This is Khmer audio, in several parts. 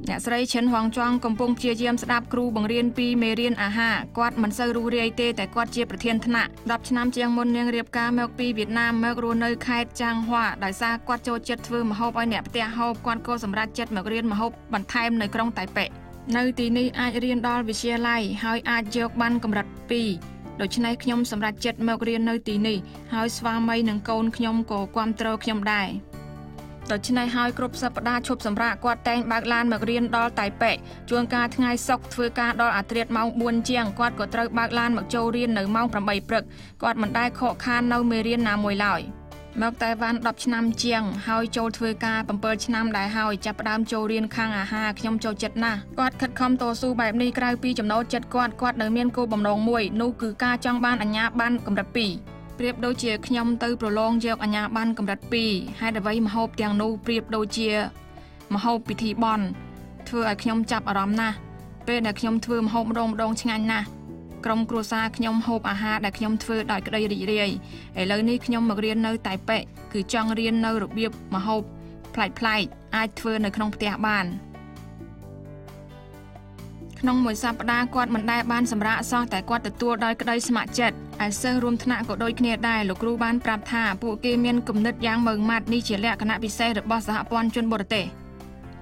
អ្នកស្រីឈិនហងចង់កំពុងព្យាយាមស្ដាប់គ្រូបង្រៀនពីមេរៀនអាហារគាត់មិនសូវរួសរាយទេតែគាត់ជាប្រធានថ្នាក់10ឆ្នាំជាងមុននាងរៀបការមកពីវៀតណាមមករស់នៅខេត្តចាងហួរដោយសារគាត់ចូលចិត្តធ្វើម្ហូបឲ្យអ្នកផ្ទះហូបគាត់ក៏សម្រេចចិត្តមករៀនម្ហូបបន្ថែមនៅក្រុងតៃប៉េនៅទីនេះអាចរៀនដល់វិទ្យាល័យហើយអាចយកប័ណ្ណកម្រិត2ដូច្នេះខ្ញុំសម្រេចចិត្តមករៀននៅទីនេះហើយស្វាមីនិងកូនខ្ញុំក៏គាំទ្រខ្ញុំដែរដូច្នេះហើយគ្រប់សប្តាហ៍ឈប់សម្រាកគាត់តែងបើកឡានមករៀនដល់តៃប៉េជួនកាលថ្ងៃសុក្រធ្វើការដល់អាធ្រាត្រម៉ោង4ជាងគាត់ក៏ត្រូវបើកឡានមកចូលរៀននៅម៉ោង8ព្រឹកគាត់មិនដែលខកខាននៅមេរៀនណាមួយឡើយមកតៃវ៉ាន់10ឆ្នាំជាងហើយចូលធ្វើការ7ឆ្នាំដែរហើយចាប់ផ្ដើមចូលរៀនខាងអាហារខ្ញុំចូលចិត្តណាស់គាត់ខិតខំតស៊ូបែបនេះក្រៅពីចំណូលចិត្តគាត់នៅមានគោលបំណងមួយនោះគឺការចង់បានអាជ្ញាប័ណ្ណកម្រិត2ប្រៀបដូចជាខ្ញុំទៅប្រឡងយកអាជ្ញាប័ណ្ណកម្រិត2ហេតុអ្វីម្ហូបទាំងនោះប្រៀបដូចជាម្ហូបពិធីបុណ្យធ្វើឲ្យខ្ញុំចាប់អារម្មណ៍ណាស់ពេលដែលខ្ញុំធ្វើម្ហូបម្ដងឆ្ងាញ់ណាស់ក្រុមគ្រួសារខ្ញុំហូបអាហារដែលខ្ញុំធ្វើដោយក្តីរីករាយឥឡូវនេះខ្ញុំមករៀននៅតៃប៉េគឺចង់រៀននៅរបៀបម្ហូបប្លែកៗអាចធ្វើនៅក្នុងផ្ទះបានក្នុងមួយសប្តាហ៍គាត់មិនដែលបានសម្រាកសោះតែគាត់ទទួលដោយក្តីស្ម័គ្រចិត្តឯសិស្សរួមថ្នាក់ក៏ដូចគ្នាដែរលោកគ្រូបានប្រាប់ថាពួកគេមានគំនិតយ៉ាងម៉ឺងម៉ាត់នេះជាលក្ខណៈពិសេសរបស់សហព័ន្ធជនបរទេស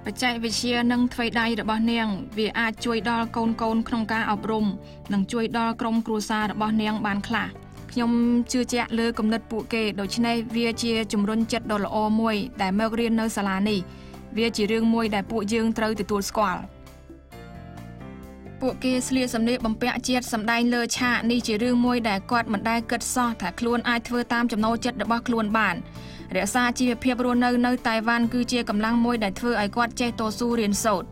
បច្ចេកវិទ្យានិងទ្វេដៃរបស់នាងវាអាចជួយដល់កូនក្នុងការអប់រំនិងជួយដល់ក្រុមគ្រួសាររបស់នាងបានខ្លះខ្ញុំជឿជាក់លើគំនិតពួកគេដូច្នេះវាជាជំរុញចិត្តដ៏ល្អមួយដែលមករៀននៅសាលានេះវាជារឿងមួយដែលពួកយើងត្រូវទទួលស្គាល់ពួកគេស្លៀកសម្លៀកបំពាក់ជាតិសម្ដែងលើឆាកនេះជារឿងមួយដែលគាត់មិនដែលគិតសោះថាខ្លួនអាចធ្វើតាមចំណូលចិត្តរបស់ខ្លួនបានរក្សាជីវភាពរស់នៅតៃវ៉ាន់គឺជាកម្លាំងមួយដែលធ្វើឲ្យគាត់ចេះតស៊ូរៀនសូត្រ